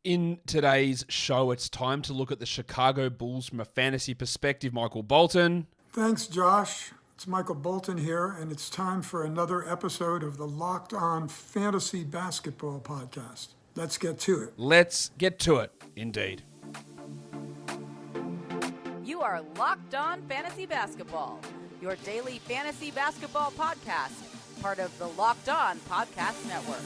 In today's show, it's time to look at the Chicago Bulls from a fantasy perspective. Michael Bolton. Thanks, Josh. It's Michael Bolton here, and it's time for another episode of the Locked On Fantasy Basketball Podcast. Let's get to it. Let's get to it, indeed. You are Locked On Fantasy Basketball, your daily fantasy basketball podcast, part of the Locked On Podcast Network.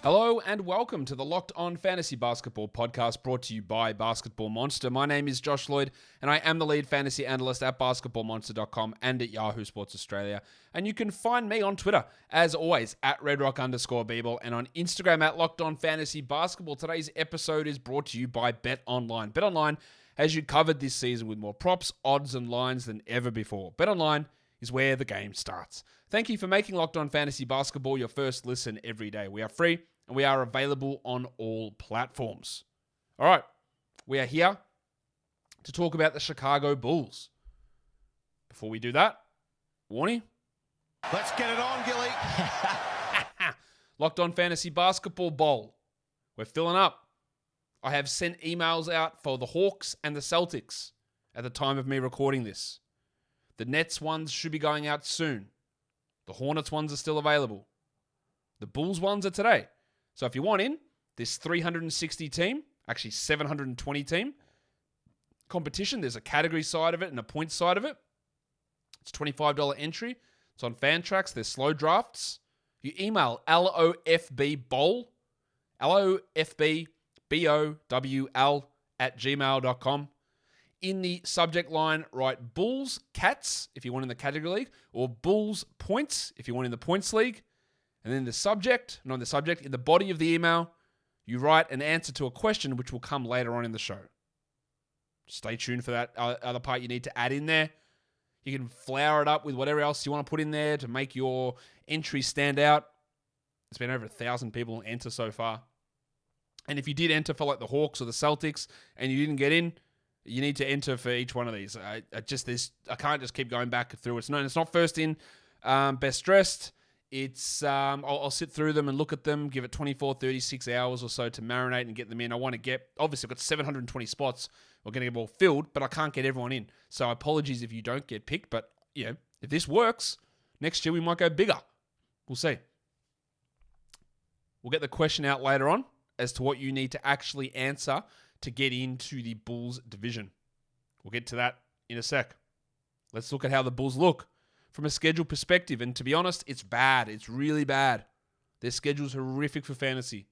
Hello and welcome to the Locked On Fantasy Basketball Podcast brought to you by Basketball Monster. My name is Josh Lloyd and I am the lead fantasy analyst at basketballmonster.com and at Yahoo Sports Australia. And you can find me on Twitter, as always, at redrock_Beeble and on Instagram at Locked On Fantasy Basketball. Today's episode is brought to you by BetOnline. BetOnline has you covered this season with more props, odds and lines than ever before. BetOnline is where the game starts. Thank you for making Locked On Fantasy Basketball your first listen every day. We are free and we are available on all platforms. All right, we are here to talk about the Chicago Bulls. Before we do that, warning. Let's get it on, Gilly. Locked On Fantasy Basketball Bowl. We're filling up. I have sent emails out for the Hawks and the Celtics at the time of me recording this. The Nets ones should be going out soon. The Hornets ones are still available. The Bulls ones are today. So if you want in this 360 team, actually 720 team competition, there's a category side of it and a point side of it. It's $25 entry. It's on Fantrax. There's slow drafts. You email LOFBBOWL, LOFBBOWL@gmail.com. In the subject line, write Bulls Cats if you want in the category league, or Bulls Points if you want in the points league. And then the subject, in the body of the email, you write an answer to a question which will come later on in the show. Stay tuned for that other part you need to add in there. You can flower it up with whatever else you want to put in there to make your entry stand out. There's been over 1,000 people enter so far. And if you did enter for like the Hawks or the Celtics and you didn't get in, you need to enter for each one of these. I can't just keep going back through. It's not first in, best dressed. It's I'll sit through them and look at them, give it 24, 36 hours or so to marinate and get them in. Obviously I've got 720 spots. We're going to get them all filled, but I can't get everyone in. So apologies if you don't get picked, but yeah, if this works, next year we might go bigger. We'll see. We'll get the question out later on as to what you need to actually answer to get into the Bulls division. We'll get to that in a sec. Let's look at how the Bulls look from a schedule perspective. And to be honest, it's bad. It's really bad. Their schedule's horrific for fantasy.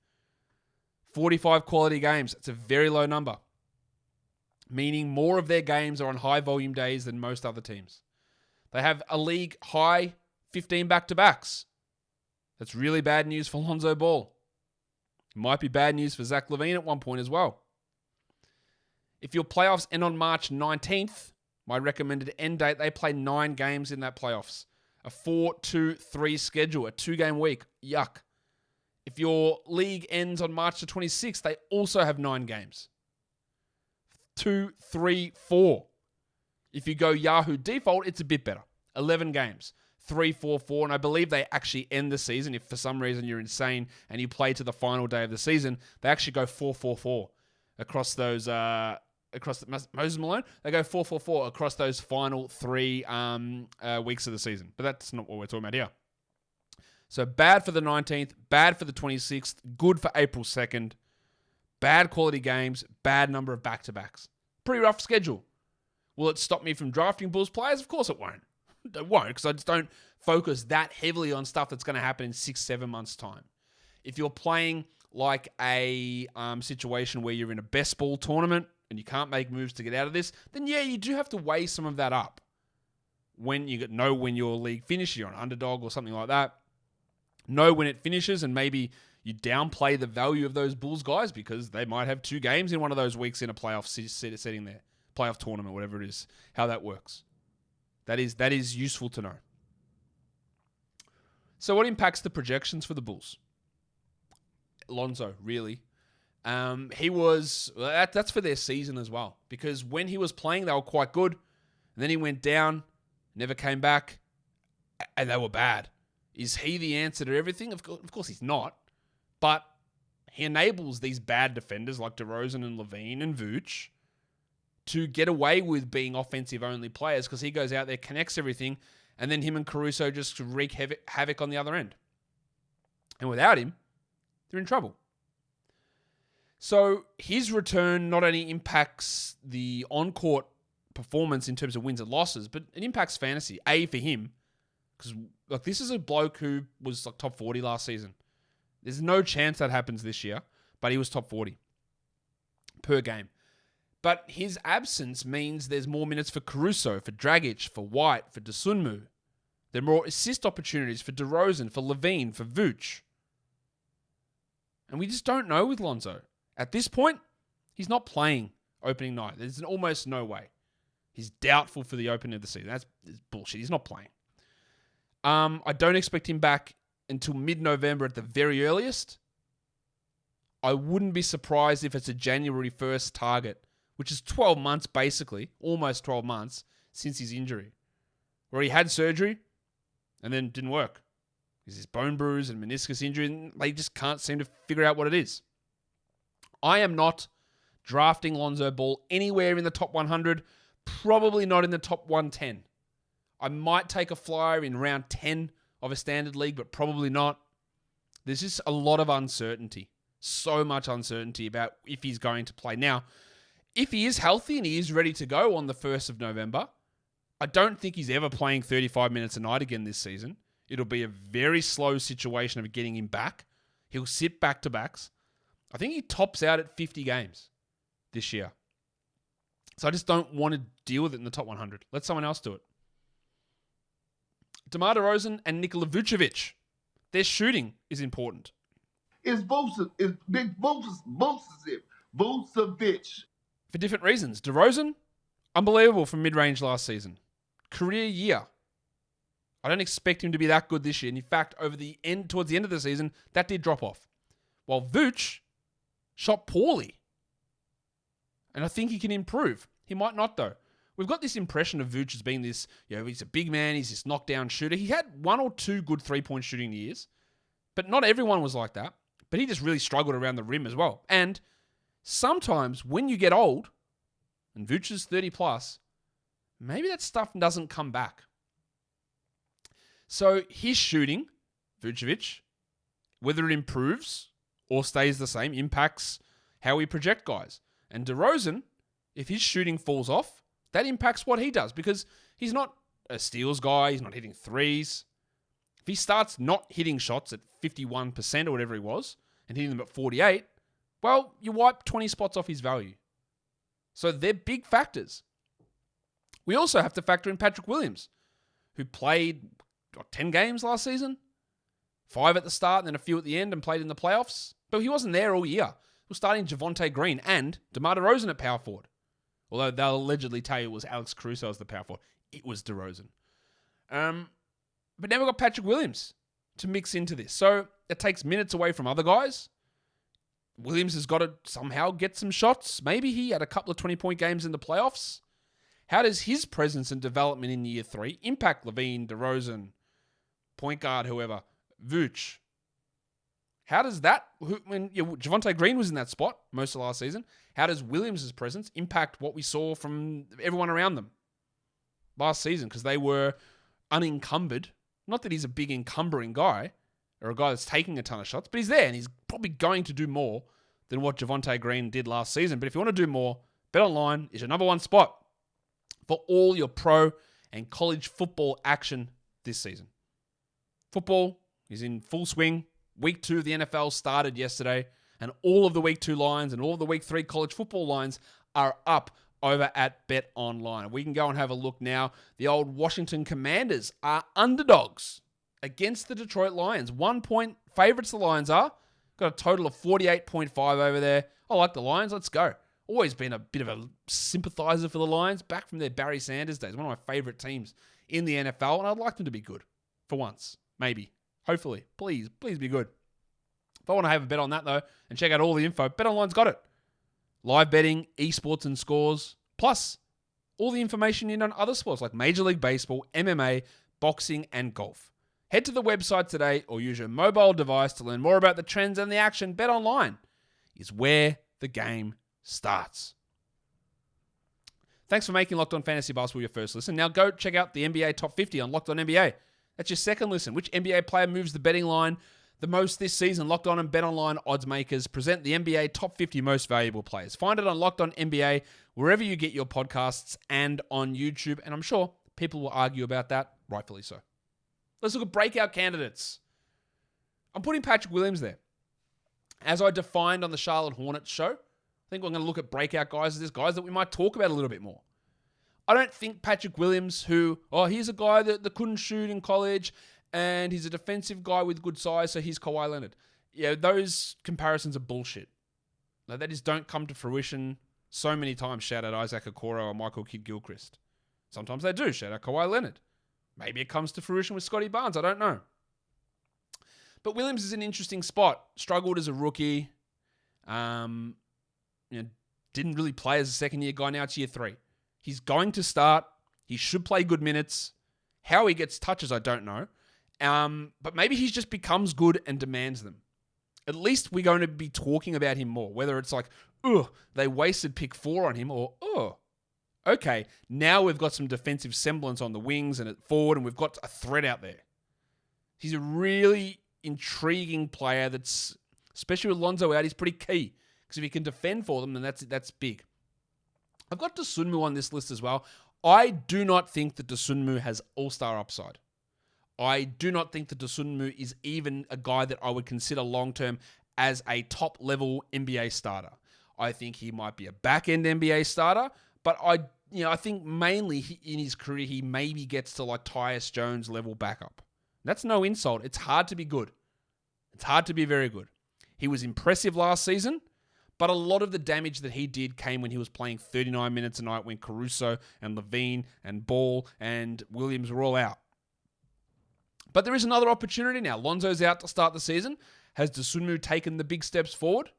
45 quality games. It's a very low number, meaning more of their games are on high volume days than most other teams. They have a league high 15 back-to-backs. That's really bad news for Lonzo Ball. It might be bad news for Zach LaVine at one point as well. If your playoffs end on March 19th, my recommended end date, they play 9 games in that playoffs. A 4-2-3 schedule, a 2-game week. Yuck. If your league ends on March the 26th, they also have 9 games. 2, 3, 4. If you go Yahoo default, it's a bit better. 11 games. 3, 4, 4. And I believe they actually end the season. If for some reason you're insane and you play to the final day of the season, they actually go 4, 4, 4 across those... Moses Malone, they go 4-4-4 across those final 3 weeks of the season. But that's not what we're talking about here. So bad for the 19th, bad for the 26th, good for April 2nd. Bad quality games, bad number of back-to-backs. Pretty rough schedule. Will it stop me from drafting Bulls players? Of course it won't. It won't, because I just don't focus that heavily on stuff that's going to happen in 6-7 months' time. If you're playing like a situation where you're in a best ball tournament, and you can't make moves to get out of this, then yeah, you do have to weigh some of that up. When you know when your league finishes, you're an underdog or something like that. Know when it finishes, and maybe you downplay the value of those Bulls guys because they might have 2 games in one of those weeks in a playoff setting there. Playoff tournament, whatever it is. How that works. That is useful to know. So what impacts the projections for the Bulls? Lonzo, really. That's for their season as well. Because when he was playing, they were quite good. And then he went down, never came back, and they were bad. Is he the answer to everything? Of course he's not. But he enables these bad defenders like DeRozan and Levine and Vooch to get away with being offensive-only players because he goes out there, connects everything, and then him and Caruso just wreak havoc on the other end. And without him, they're in trouble. So his return not only impacts the on-court performance in terms of wins and losses, but it impacts fantasy. For him, because this is a bloke who was top 40 last season. There's no chance that happens this year, but he was top 40 per game. But his absence means there's more minutes for Caruso, for Dragic, for White, for Dosunmu. There are more assist opportunities for DeRozan, for Levine, for Vooch. And we just don't know with Lonzo. At this point, he's not playing opening night. There's almost no way. He's doubtful for the opening of the season. That's bullshit. He's not playing. I don't expect him back until mid-November at the very earliest. I wouldn't be surprised if it's a January 1st target, which is 12 months basically, almost 12 months since his injury, where he had surgery and then didn't work. There's this bone bruise and meniscus injury, and they just can't seem to figure out what it is. I am not drafting Lonzo Ball anywhere in the top 100, probably not in the top 110. I might take a flyer in round 10 of a standard league, but probably not. There's just a lot of uncertainty. So much uncertainty about if he's going to play. Now, if he is healthy and he is ready to go on the 1st of November, I don't think he's ever playing 35 minutes a night again this season. It'll be a very slow situation of getting him back. He'll sit back-to-backs. I think he tops out at 50 games this year. So I just don't want to deal with it in the top 100. Let someone else do it. DeMar DeRozan and Nikola Vucevic. Their shooting is important. It's Big Vucevic. For different reasons. DeRozan, unbelievable from mid-range last season. Career year. I don't expect him to be that good this year. And in fact, towards the end of the season, that did drop off. While Vooch shot poorly. And I think he can improve. He might not, though. We've got this impression of Vooch as being this, he's a big man, he's this knockdown shooter. He had 1 or 2 good three-point shooting years, but not everyone was like that. But he just really struggled around the rim as well. And sometimes when you get old, and Vooch is 30 plus, maybe that stuff doesn't come back. So his shooting, Vucevic, whether it improves or stays the same, impacts how we project guys. And DeRozan, if his shooting falls off, that impacts what he does because he's not a steals guy. He's not hitting threes. If he starts not hitting shots at 51% or whatever he was and hitting them at 48, well, you wipe 20 spots off his value. So they're big factors. We also have to factor in Patrick Williams, who played 10 games last season, 5 at the start and then a few at the end and played in the playoffs. But he wasn't there all year. He was starting Javonte Green and DeMar DeRozan at power forward. Although they'll allegedly tell you it was Alex Caruso as the power forward. It was DeRozan. But now we've got Patrick Williams to mix into this. So it takes minutes away from other guys. Williams has got to somehow get some shots. Maybe he had a couple of 20-point games in the playoffs. How does his presence and development in year 3 impact Levine, DeRozan, point guard, whoever, Vooch? How does that, when Javonte Green was in that spot most of last season, how does Williams' presence impact what we saw from everyone around them last season? Because they were unencumbered. Not that he's a big encumbering guy or a guy that's taking a ton of shots, but he's there and he's probably going to do more than what Javonte Green did last season. But if you want to do more, BetOnline is your number one spot for all your pro and college football action this season. Football is in full swing. Week 2 of the NFL started yesterday, and all of the Week 2 lines and all of the Week 3 college football lines are up over at BetOnline. We can go and have a look now. The old Washington Commanders are underdogs against the Detroit Lions. 1-point favorites the Lions are. Got a total of 48.5 over there. I like the Lions. Let's go. Always been a bit of a sympathizer for the Lions, back from their Barry Sanders days. One of my favorite teams in the NFL, and I'd like them to be good for once. Maybe. Hopefully. Please be good. If I want to have a bet on that, though, and check out all the info, BetOnline's got it. Live betting, esports and scores, plus all the information you need on other sports like Major League Baseball, MMA, boxing, and golf. Head Head to the website today or use your mobile device to learn more about the trends and the action. BetOnline is where the game starts. Thanks for making Locked On Fantasy Basketball your first listen. Now go check out the NBA Top 50 on Locked On NBA. That's your second listen. Which NBA player moves the betting line the most this season? Locked On and BetOnline odds makers present the NBA Top 50 most valuable players. Find it on Locked On NBA, wherever you get your podcasts, and on YouTube. And I'm sure people will argue about that, rightfully so. Let's look at breakout candidates. I'm putting Patrick Williams there. As I defined on the Charlotte Hornets show, I think we're going to look at breakout guys as guys that we might talk about a little bit more. I don't think Patrick Williams, he's a guy that couldn't shoot in college, and he's a defensive guy with good size, so he's Kawhi Leonard. Yeah, those comparisons are bullshit. Now, that just don't come to fruition so many times. Shout out Isaac Okoro or Michael Kidd-Gilchrist. Sometimes they do. Shout out Kawhi Leonard. Maybe it comes to fruition with Scotty Barnes. I don't know. But Williams is an interesting spot. Struggled as a rookie. Didn't really play as a second-year guy. Now it's year 3. He's going to start. He should play good minutes. How he gets touches, I don't know. But maybe he just becomes good and demands them. At least we're going to be talking about him more. Whether it's like, they wasted pick 4 on him, or, okay, now we've got some defensive semblance on the wings and at forward, and we've got a threat out there. He's a really intriguing player that's, especially with Lonzo out, he's pretty key. Because if he can defend for them, then that's big. I've got Dosunmu on this list as well. I do not think that Dosunmu has all-star upside. I do not think that Dosunmu is even a guy that I would consider long-term as a top-level NBA starter. I think he might be a back-end NBA starter, but I think mainly in his career, he maybe gets to like Tyus Jones level backup. That's no insult. It's hard to be good. It's hard to be very good. He was impressive last season, but a lot of the damage that he did came when he was playing 39 minutes a night when Caruso and Levine and Ball and Williams were all out. But there is another opportunity now. Lonzo's out to start the season. Has Dosunmu taken the big steps forward?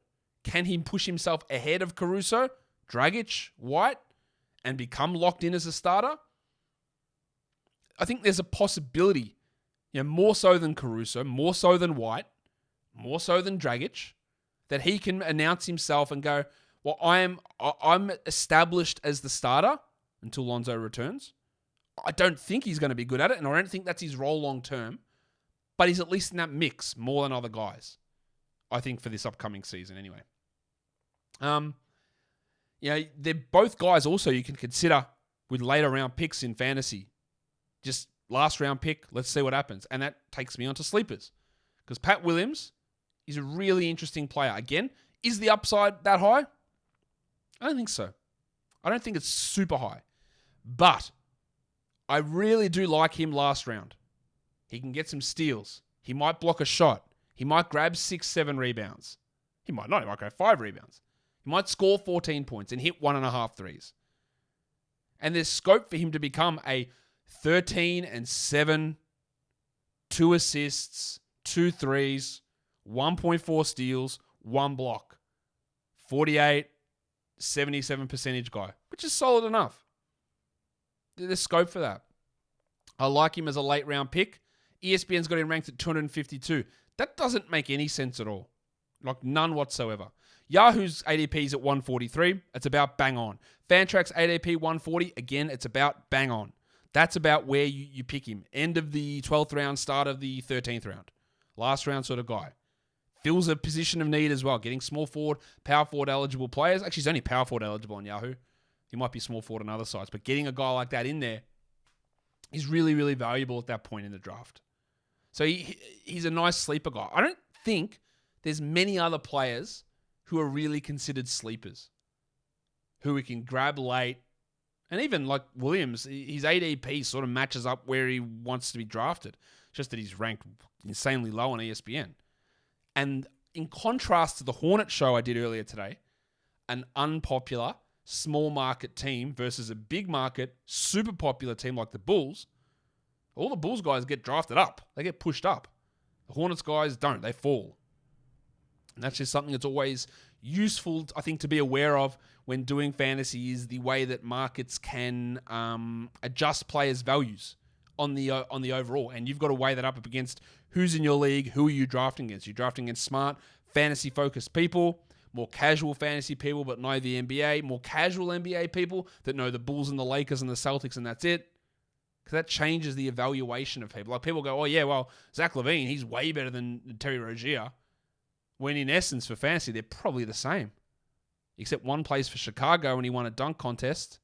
Can he push himself ahead of Caruso, Dragic, White, and become locked in as a starter? I think there's a possibility, more so than Caruso, more so than White, more so than Dragic, that he can announce himself and go, well, I'm established as the starter until Lonzo returns. I don't think he's going to be good at it, and I don't think that's his role long term, but he's at least in that mix more than other guys, I think, for this upcoming season anyway. They're both guys also you can consider with later round picks in fantasy. Just last round pick, let's see what happens. And that takes me on to sleepers. Because Pat Williams is a really interesting player. Again, is the upside that high? I don't think so. I don't think it's super high. But I really do like him last round. He can get some steals. He might block a shot. He might grab 6-7 rebounds. He might not. He might go 5 rebounds. He might score 14 points and hit 1.5 threes. And there's scope for him to become a 13-7, 2 assists, 2 threes, 1.4 steals, 1 block, 48, 77% guy, which is solid enough. There's scope for that. I like him as a late round pick. ESPN's got him ranked at 252. That doesn't make any sense at all. Like none whatsoever. Yahoo's ADP is at 143. It's about bang on. Fantrax ADP 140. Again, it's about bang on. That's about where you pick him. End of the 12th round, start of the 13th round. Last round sort of guy. Fills a position of need as well. Getting small forward, power forward eligible players. Actually, he's only power forward eligible on Yahoo. He might be small forward on other sides. But getting a guy like that in there is really, really valuable at that point in the draft. So he's a nice sleeper guy. I don't think there's many other players who are really considered sleepers, who we can grab late. And even like Williams, his ADP sort of matches up where he wants to be drafted. Just that he's ranked insanely low on ESPN. And in contrast to the Hornet show I did earlier today, an unpopular small market team versus a big market, super popular team like the Bulls, all the Bulls guys get drafted up. They get pushed up. The Hornets guys don't. They fall. And that's just something that's always useful, I think, to be aware of when doing fantasy, is the way that markets can adjust players' values on the overall, and you've got to weigh that up against who's in your league, who are you drafting against. You're drafting against smart, fantasy-focused people, more casual fantasy people but know the NBA, more casual NBA people that know the Bulls and the Lakers and the Celtics, and that's it. Because that changes the evaluation of people. Like, people go, oh yeah, well, Zach LaVine, he's way better than Terry Rozier. When in essence, for fantasy, they're probably the same. Except one plays for Chicago and he won a dunk contest,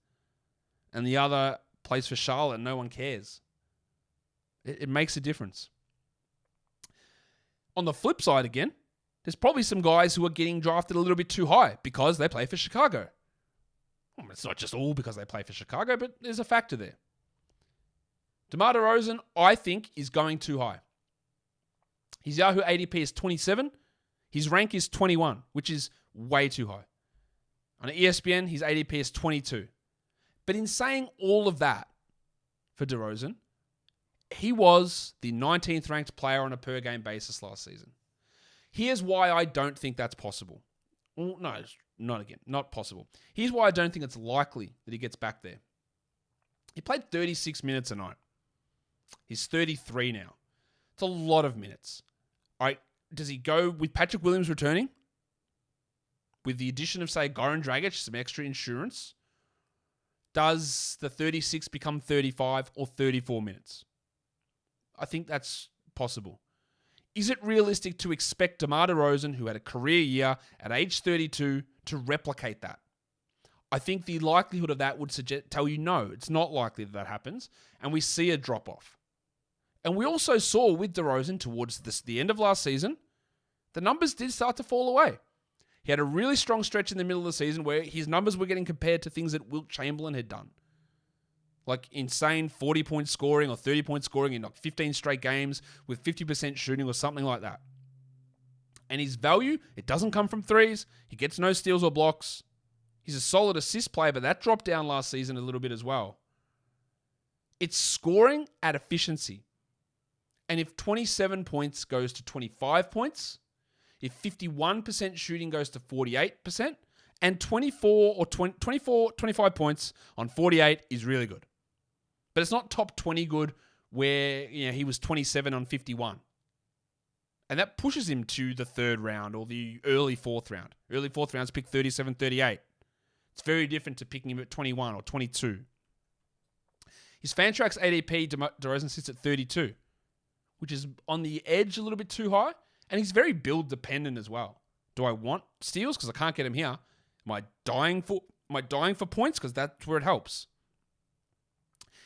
and the other plays for Charlotte and no one cares. It makes a difference. On the flip side again, there's probably some guys who are getting drafted a little bit too high because they play for Chicago. Well, it's not just all because they play for Chicago, but there's a factor there. DeMar DeRozan, I think, is going too high. His Yahoo ADP is 27. His rank is 21, which is way too high. On ESPN, his ADP is 22. But in saying all of that for DeRozan, he was the 19th ranked player on a per game basis last season. Here's why I don't think that's possible. Well, no, not possible. Here's why I don't think it's likely that he gets back there. He played 36 minutes a night. He's 33 now. It's a lot of minutes. All right, does he go with Patrick Williams returning? With the addition of, say, Goran Dragic, some extra insurance? Does the 36 become 35 or 34 minutes? I think that's possible. Is it realistic to expect DeMar DeRozan, who had a career year at age 32, to replicate that? I think the likelihood of that would tell you no, it's not likely that happens, and we see a drop-off. And we also saw with DeRozan towards the end of last season, the numbers did start to fall away. He had a really strong stretch in the middle of the season where his numbers were getting compared to things that Wilt Chamberlain had done. Like insane 40-point scoring or 30-point scoring in like 15 straight games with 50% shooting or something like that. And his value, it doesn't come from threes. He gets no steals or blocks. He's a solid assist player, but that dropped down last season a little bit as well. It's scoring at efficiency. And if 27 points goes to 25 points, if 51% shooting goes to 48%, and 25 points on 48 is really good. But it's not top 20 good where he was 27 on 51. And that pushes him to the third round or the early fourth round. Early fourth rounds pick 37, 38. It's very different to picking him at 21 or 22. His Fantrax ADP, DeRozan sits at 32, which is on the edge a little bit too high. And he's very build dependent as well. Do I want steals? Because I can't get him here. Am I dying for points? Because that's where it helps.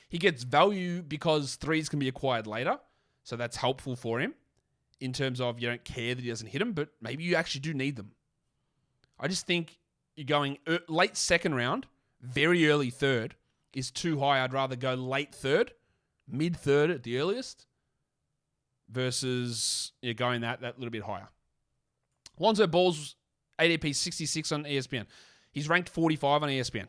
He gets value because threes can be acquired later. So that's helpful for him in terms of you don't care that he doesn't hit them, but maybe you actually do need them. I just think you're going late second round, very early third is too high. I'd rather go late third, mid third at the earliest versus you're going that little bit higher. Lonzo Ball's ADP 66 on ESPN. He's ranked 45 on ESPN.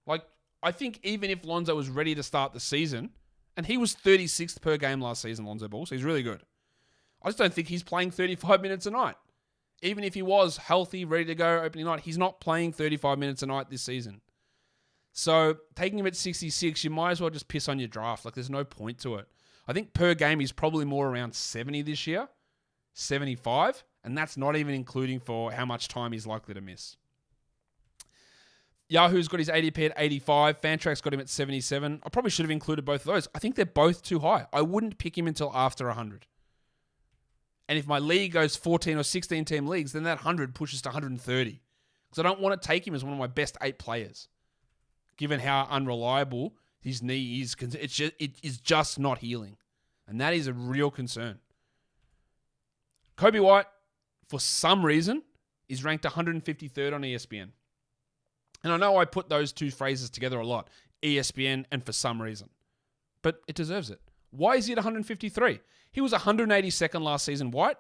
Like, I think even if Lonzo was ready to start the season, and he was 36th per game last season, Lonzo Ball, so he's really good. I just don't think he's playing 35 minutes a night. Even if he was healthy, ready to go opening night, he's not playing 35 minutes a night this season. So taking him at 66, you might as well just piss on your draft. Like, there's no point to it. I think per game he's probably more around 70 this year, 75, and that's not even including for how much time he's likely to miss. Yahoo's got his ADP at 85. Fantrax got him at 77. I probably should have included both of those. I think they're both too high. I wouldn't pick him until after 100. And if my league goes 14 or 16 team leagues, then that 100 pushes to 130. Because I don't want to take him as one of my best 8 players. Given how unreliable his knee is, it is just not healing. And that is a real concern. Kobe White, for some reason, is ranked 153rd on ESPN. And I know I put those two phrases together a lot, ESPN and for some reason. But it deserves it. Why is he at 153? He was 182nd last season, White,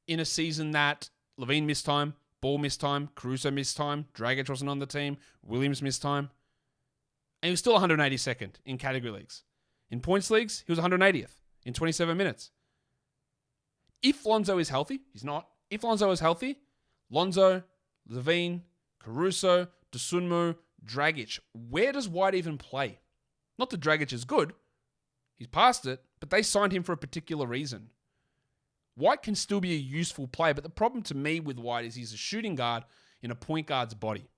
in a season that LaVine missed time, Ball missed time, Caruso missed time, Dragic wasn't on the team, Williams missed time. And he was still 182nd in category leagues. In points leagues, he was 180th in 27 minutes. If Lonzo is healthy, he's not. If Lonzo is healthy, Lonzo, LaVine, Caruso, Dosunmu, Dragic. Where does White even play? Not that Dragic is good, He's past it, but they signed him for a particular reason. White can still be a useful player, but the problem to me with White is he's a shooting guard in a point guard's body.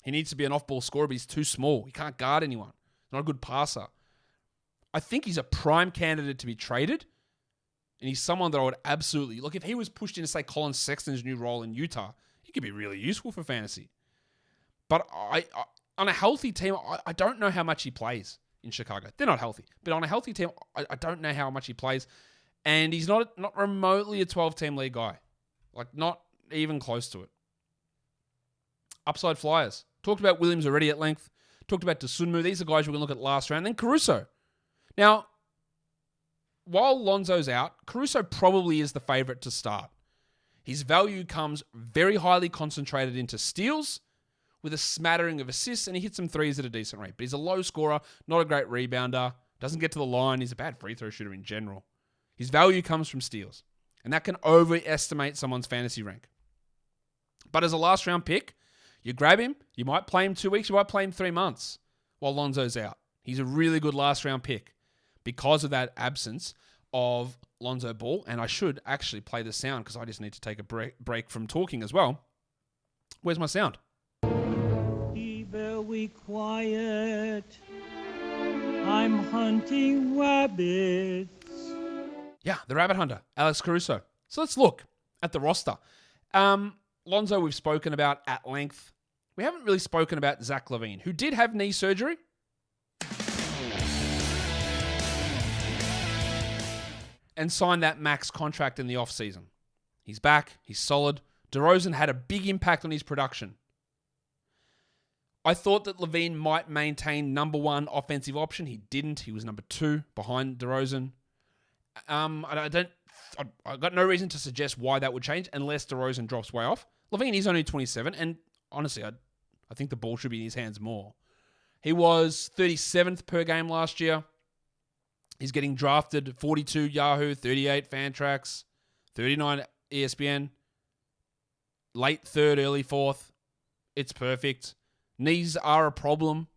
He needs to be an off-ball scorer, but he's too small. He can't guard anyone. He's not a good passer. I think he's a prime candidate to be traded, and he's someone that I would absolutely... Look, if he was pushed into, say, Colin Sexton's new role in Utah, he could be really useful for fantasy. But on a healthy team, I don't know how much he plays in Chicago. They're not healthy. But on a healthy team, I don't know how much he plays. And he's not remotely a 12-team league guy. Like, not even close to it. Upside flyers. Talked about Williams already at length. Talked about Dosunmu. These are guys we're going to look at last round. Then Caruso. Now, while Lonzo's out, Caruso probably is the favorite to start. His value comes very highly concentrated into steals with a smattering of assists, and he hits some threes at a decent rate. But he's a low scorer, not a great rebounder, doesn't get to the line. He's a bad free throw shooter in general. His value comes from steals, and that can overestimate someone's fantasy rank. But as a last round pick, you grab him, you might play him 2 weeks, you might play him 3 months while Lonzo's out. He's a really good last round pick because of that absence of Lonzo Ball, and I should actually play the sound because I just need to take a break from talking as well. Where's my sound? Be very quiet. I'm hunting rabbits. Yeah, the Rabbit Hunter, Alex Caruso. So let's look at the roster. Lonzo we've spoken about at length. We haven't really spoken about Zach LaVine, who did have knee surgery. And signed that max contract in the offseason. He's back. He's solid. DeRozan had a big impact on his production. I thought that LaVine might maintain number one offensive option. He didn't. He was number 2 behind DeRozan. I got no reason to suggest why that would change unless DeRozan drops way off. LaVine is only 27, and honestly, I think the ball should be in his hands more. He was 37th per game last year. He's getting drafted 42 Yahoo, 38 Fantrax, 39 ESPN, late 3rd, early 4th. It's perfect. Knees are a problem.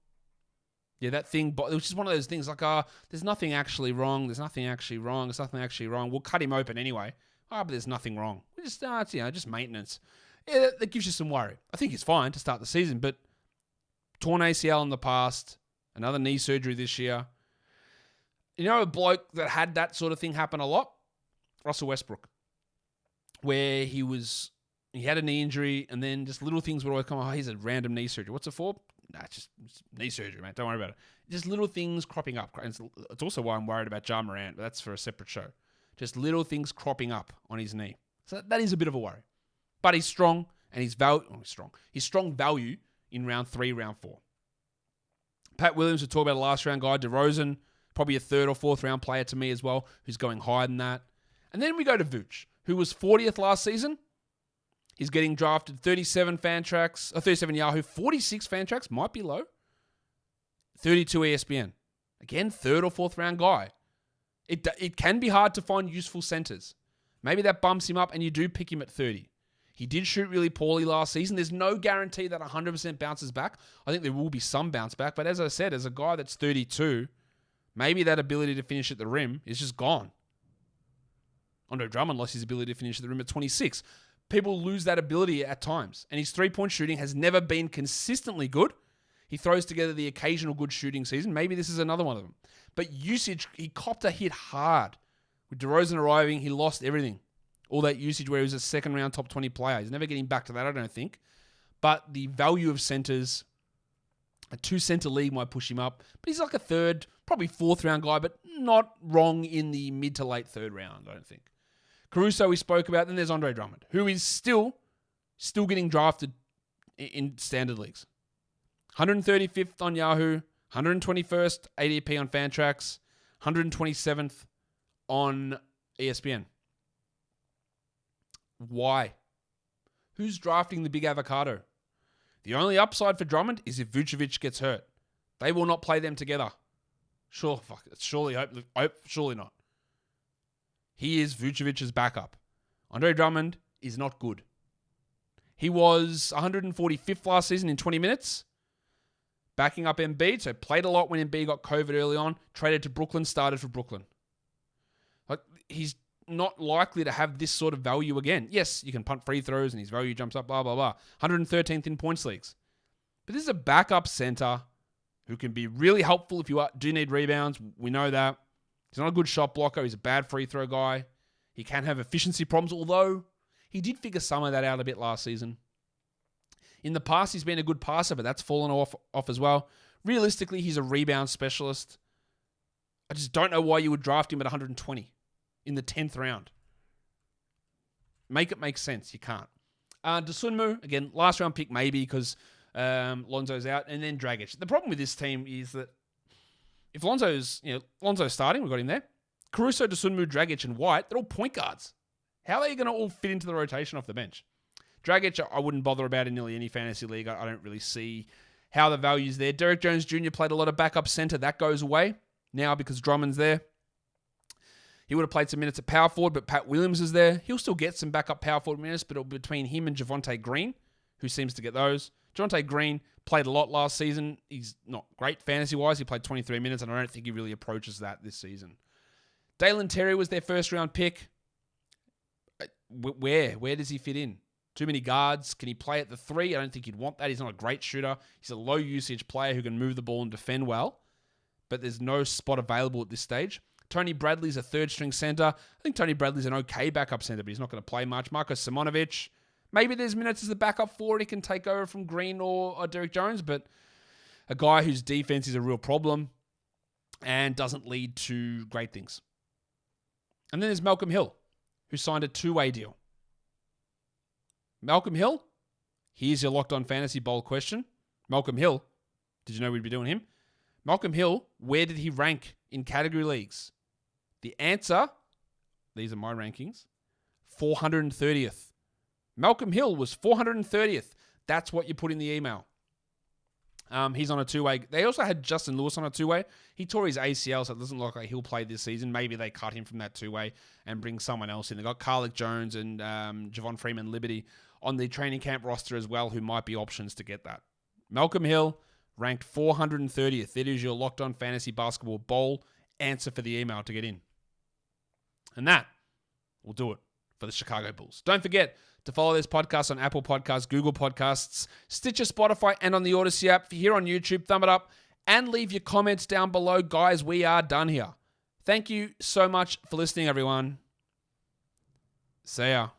Yeah, that thing, which is one of those things like, there's nothing actually wrong. There's nothing actually wrong. There's nothing actually wrong. We'll cut him open anyway. But there's nothing wrong. We just, it's, just maintenance. Yeah, that gives you some worry. I think he's fine to start the season, but torn ACL in the past, another knee surgery this year. You know a bloke that had that sort of thing happen a lot? Russell Westbrook. Where he had a knee injury and then just little things would always come, he's a random knee surgery. What's it for? Nah, it's just knee surgery, mate. Don't worry about it. Just little things cropping up. It's also why I'm worried about Ja Morant, but that's for a separate show. Just little things cropping up on his knee. So that is a bit of a worry. But he's strong and he's strong value in round 3, round 4. Pat Williams, we talked about a last round guy. DeRozan, probably a 3rd or 4th round player to me as well, who's going higher than that. And then we go to Vooch, who was 40th last season. He's getting drafted 37 Fantrax, 37 Yahoo, 46 Fantrax, might be low. 32 ESPN. Again, 3rd or 4th round guy. It can be hard to find useful centers. Maybe that bumps him up and you do pick him at 30. He did shoot really poorly last season. There's no guarantee that 100% bounces back. I think there will be some bounce back. But as I said, as a guy that's 32, maybe that ability to finish at the rim is just gone. Andre Drummond lost his ability to finish at the rim at 26. People lose that ability at times. And his three-point shooting has never been consistently good. He throws together the occasional good shooting season. Maybe this is another one of them. But usage, he copped a hit hard. With DeRozan arriving, he lost everything. All that usage where he was a 2nd round top 20 player. He's never getting back to that, I don't think. But the value of centers, a 2-center league might push him up. But he's like a 3rd, probably 4th round guy, but not wrong in the mid to late 3rd round, I don't think. Caruso we spoke about. Then there's Andre Drummond, who is still getting drafted in standard leagues. 135th on Yahoo, 121st ADP on Fantrax, 127th on ESPN. Why? Who's drafting the big avocado? The only upside for Drummond is if Vucevic gets hurt. They will not play them together. Surely not. He is Vucevic's backup. Andre Drummond is not good. He was 145th last season in 20 minutes, Backing up Embiid, so played a lot when Embiid got COVID early on, traded to Brooklyn, started for Brooklyn. Like, he's not likely to have this sort of value again. Yes, you can punt free throws and his value jumps up, blah, blah, blah. 113th in points leagues. But this is a backup center who can be really helpful if you do need rebounds. We know that. He's not a good shot blocker. He's a bad free throw guy. He can have efficiency problems, although he did figure some of that out a bit last season. In the past, he's been a good passer, but that's fallen off as well. Realistically, he's a rebound specialist. I just don't know why you would draft him at 120 in the 10th round. Make it make sense. You can't. Dosunmu, again, last round pick maybe because Lonzo's out, and then Dragic. The problem with this team is that if Lonzo's starting, we've got him there. Caruso, Dosunmu, Dragic, and White, they're all point guards. How are you going to all fit into the rotation off the bench? Dragic, I wouldn't bother about in nearly any fantasy league. I don't really see how the value's there. Derek Jones Jr. played a lot of backup center. That goes away now because Drummond's there. He would have played some minutes at power forward, but Pat Williams is there. He'll still get some backup power forward minutes, but it'll be between him and Javonte Green, who seems to get those. Javonte Green played a lot last season. He's not great fantasy-wise. He played 23 minutes, and I don't think he really approaches that this season. Dalen Terry was their first-round pick. Where does he fit in? Too many guards. Can he play at the 3? I don't think he'd want that. He's not a great shooter. He's a low-usage player who can move the ball and defend well, but there's no spot available at this stage. Tony Bradley's a third-string center. I think Tony Bradley's an okay backup center, but he's not going to play much. Marko Simonovic, maybe there's minutes as the backup forward. He can take over from Green or Derek Jones, but a guy whose defense is a real problem and doesn't lead to great things. And then there's Malcolm Hill, who signed a 2-way deal. Malcolm Hill, here's your Locked On Fantasy Bowl question. Malcolm Hill, did you know we'd be doing him? Malcolm Hill, where did he rank in category leagues? The answer, these are my rankings, 430th. Malcolm Hill was 430th. That's what you put in the email. He's on a 2-way. They also had Justin Lewis on a 2-way. He tore his ACL, so it doesn't look like he'll play this season. Maybe they cut him from that 2-way and bring someone else in. They got Carlick Jones and Javon Freeman Liberty on the training camp roster as well, who might be options to get that. Malcolm Hill ranked 430th. It is your Locked On Fantasy Basketball Bowl answer for the email to get in. And that will do it for the Chicago Bulls. Don't forget to follow this podcast on Apple Podcasts, Google Podcasts, Stitcher, Spotify, and on the Odyssey app. If you're here on YouTube, thumb it up and leave your comments down below. Guys, we are done here. Thank you so much for listening, everyone. See ya.